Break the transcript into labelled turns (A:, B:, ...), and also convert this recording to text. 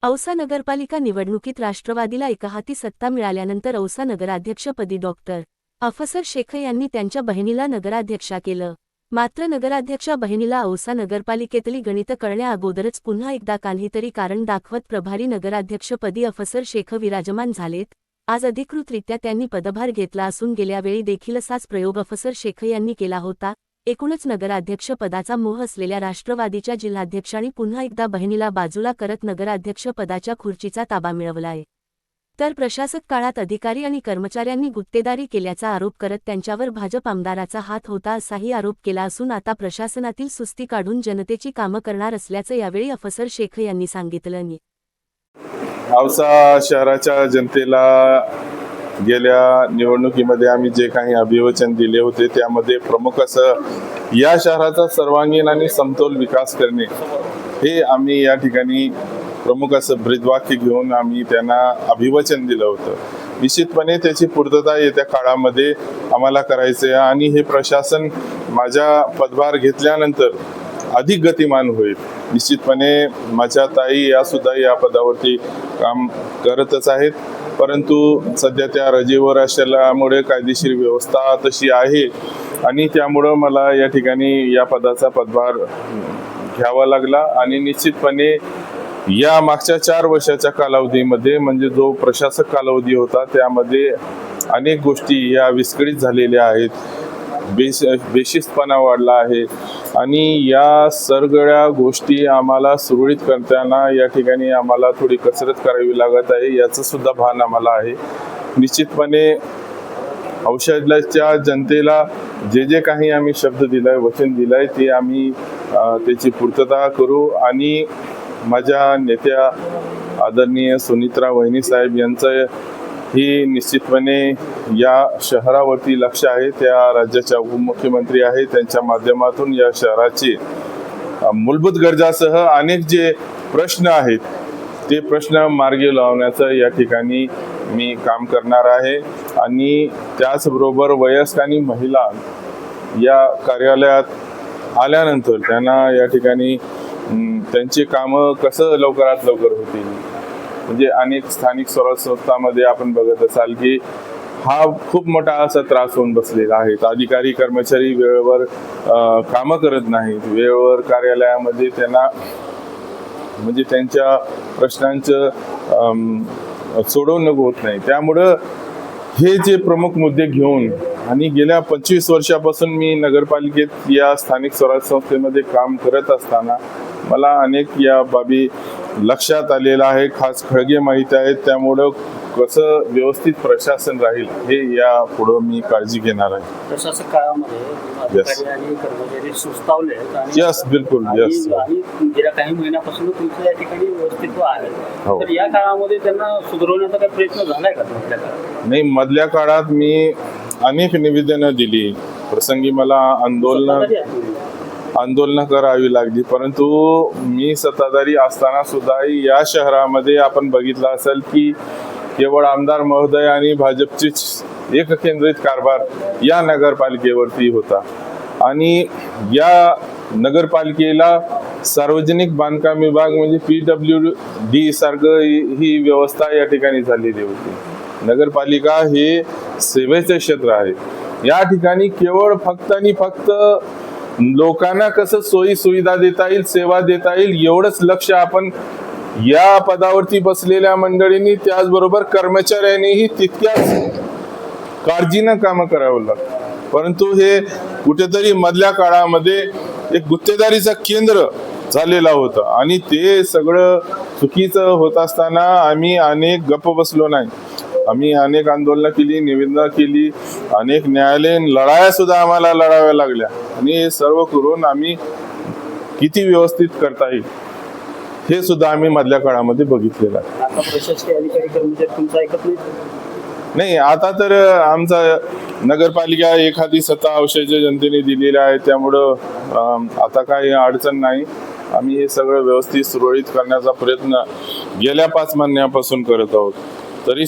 A: औसा नगरपालिका निवडणुकीत राष्ट्रवादीला एकहाती सत्ता मिळाल्यानंतर औसा नगराध्यक्षपदी डॉक्टर अफसर शेख यांनी त्यांच्या बहिणीला नगराध्यक्षा केलं. मात्र नगराध्यक्षा बहिणीला औसा नगरपालिकेतली गणितं कळण्याअगोदरच पुन्हा एकदा काहीतरी कारण दाखवत प्रभारी नगराध्यक्षपदी अफसर शेख विराजमान झालेत. आज अधिकृतरित्या त्यांनी पदभार घेतला असून गेल्या वेळी देखील असाच प्रयोग अफसर शेख यांनी केला होता. एकूणच नगराध्यक्ष पदाचा मोह असलेल्या राष्ट्रवादीच्या जिल्हाध्यक्षांनी पुन्हा एकदा बहिणीला बाजूला करत नगराध्यक्ष पदाच्या खुर्चीचा ताबा मिळवलाय. तर प्रशासक काळात अधिकारी आणि कर्मचाऱ्यांनी गुत्तेदारी केल्याचा आरोप करत त्यांच्यावर भाजप आमदाराचा हात होता असाही आरोप केला असून आता प्रशासनातील सुस्ती काढून जनतेची कामं करणार असल्याचं यावेळी अफसर शेख यांनी सांगितलं.
B: औसा शहराच्या जनतेला गेल्या निवडणुकीमध्ये आम्ही जे काही अभिवचन दिले होते त्यामध्ये प्रमुख असं या शहराचा सर्वांगीण आणि समतोल विकास करणे हे आम्ही या ठिकाणी प्रमुख असं ब्रीदवाक्य घेऊन आम्ही त्यांना अभिवचन दिलं होतं. निश्चितपणे त्याची पूर्तता येत्या काळामध्ये आम्हाला करायचे आणि हे प्रशासन माझ्या पदभार घेतल्यानंतर अधिक गतिमान होईल. निश्चितपणे माझ्या ताई या सुद्धा या पदावरती काम करतच आहेत, परंतु सध्या त्या रजेवर असल्यामुळे कायदेशीर व्यवस्था तशी आहे आणि त्यामुळं मला या ठिकाणी या पदाचा पदभार घ्यावा लागला. आणि निश्चितपणे या मागच्या 4 वर्षाच्या कालावधीमध्ये म्हणजे जो प्रशासक कालावधी होता त्यामध्ये अनेक गोष्टी या विस्कळीत झालेल्या आहेत. बेशिस्तपणा वाढला आहे आणि या सगळ्या गोष्टी आम्हाला सुरळीत करताना या ठिकाणी आम्हाला थोडी कसरत करावी लागत आहे, याचं सुद्धा भान आम्हाला आहे. निश्चितपणे औषधाच्या जनतेला जे जे काही आम्ही शब्द दिलाय, वचन दिलाय ते आम्ही त्याची पूर्तता करू. आणि माझ्या नेत्या आदरणीय सुनित्रा वहिनी साहेब यांचं ही निश्चितपणे या शहरावरती लक्ष आहे. त्या राज्याच्या उपमुख्यमंत्री आहेत, त्यांच्या माध्यमातून या शहराची मूलभूत गरजासह अनेक जे प्रश्न आहेत ते प्रश्न मार्गी लावण्याचं या ठिकाणी मी काम करणार आहे. आणि त्याचबरोबर वयस्क आणि महिला या कार्यालयात आल्यानंतर त्यांना या ठिकाणी त्यांची कामं कसं लवकरात लवकर होतील. म्हणजे अनेक स्थानिक स्वराज्य संस्थांमध्ये आपण बघत असाल की हा खूप मोठा असा त्रास होऊन बसलेला आहे. अधिकारी कर्मचारी वेळेवर कामं करत नाहीत, वेळेवर कार्यालयामध्ये त्यांना म्हणजे त्यांच्या प्रश्नांचं सोडवणूक होत नाही. त्यामुळं हे जे प्रमुख मुद्दे घेऊन आणि गेल्या 25 वर्षापासून मी नगरपालिकेत या स्थानिक स्वराज्य संस्थेमध्ये काम करत असताना मला अनेक या बाबी लक्षात आलेला आहे. खास खळगे माहिती आहेत, त्यामुळं कसं व्यवस्थित प्रशासन राहील हे या पुढं मी काळजी घेणार आहे.
C: प्रशासक काळामध्ये अधिकारी आणि कर्मचारी सुस्तावले
B: यस बिलकुल यस
C: आणि गेल्या काही महिन्यापासून तुमचं या ठिकाणी व्यवस्थित्व आहे. तर या काळामध्ये त्यांना सुधारवण्याचा काही प्रयत्न झालाय का मधल्या काळात?
B: नाही, मधल्या काळात मी अनेक निवेदनं दिली. प्रसंगी मला आंदोलनं करावी लागली, परंतु मी सत्ताधारी असताना सुद्धा या शहरामध्ये आपण बघितलं असेल की केवळ आमदार महोदय आणि भाजपचीच एक केंद्रित कारभार या नगरपालिकेवरती होता. आणि या नगरपालिकेला सार्वजनिक बांधकाम विभाग म्हणजे PWD सारखं ही व्यवस्था या ठिकाणी झालेली होती. नगरपालिका हे सेवेचे क्षेत्र आहे. या ठिकाणी केवळ फक्त आणि फक्त लोकांना कसं सोयी सुविधा देता येईल, सेवा देता येईल एवढंच लक्ष आपण या पदावरती बसलेल्या मंडळींनी त्याचबरोबर कर्मचाऱ्यांनीही तितक्याच काळजीनं कामं करावं लागतं. परंतु हे कुठेतरी मधल्या काळामध्ये एक गुत्तेदारीचं केंद्र झालेला होतं आणि ते सगळं चुकीचं होत असताना आम्ही अनेक गप्प बसलो नाही. आम्ही अनेक आंदोलनं केली, निवेदनं केली, अनेक न्यायालयीन लढाया सुद्धा आम्हाला लढाव्या लागल्या आणि हे सर्व करून आम्ही किती व्यवस्थित करता येईल हे सुद्धा आम्ही मधल्या काळामध्ये बघितलेलं आहे.
C: आता प्रशासकीय अधिकारी कर्मचारी तुमचं ऐकत
B: नाही, आता तर आमचा नगरपालिका एखादी सत्ता औषधाच्या जनतेने दिलेली आहे, त्यामुळं आता काही अडचण नाही. आम्ही हे सगळं व्यवस्थित सुरळीत करण्याचा प्रयत्न गेल्या 5 महिन्यापासून करत आहोत.